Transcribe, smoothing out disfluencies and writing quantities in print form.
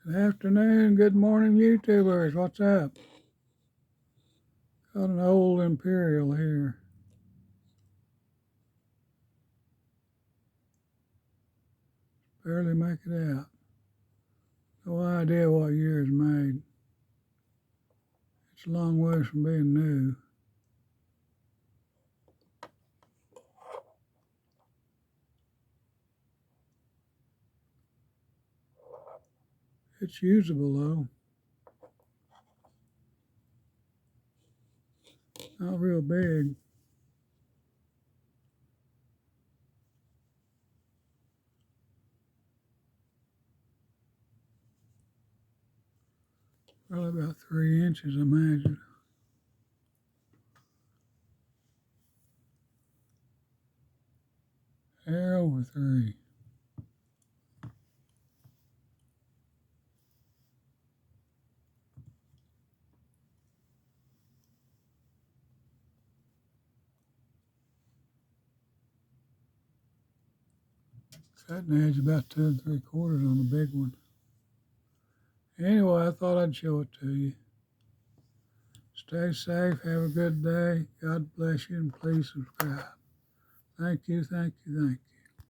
Good afternoon, good morning, YouTubers. What's up? Got an old imperial here. Barely make it out. No idea what year it's made. It's a long ways from being new. It's usable though. Not real big. Probably about 3 inches, I imagine. Hair over 3. Cutting edge about 2 3/4 on the big one. Anyway, I thought I'd show it to you. Stay safe. Have a good day. God bless you, and please subscribe. Thank you, thank you, thank you.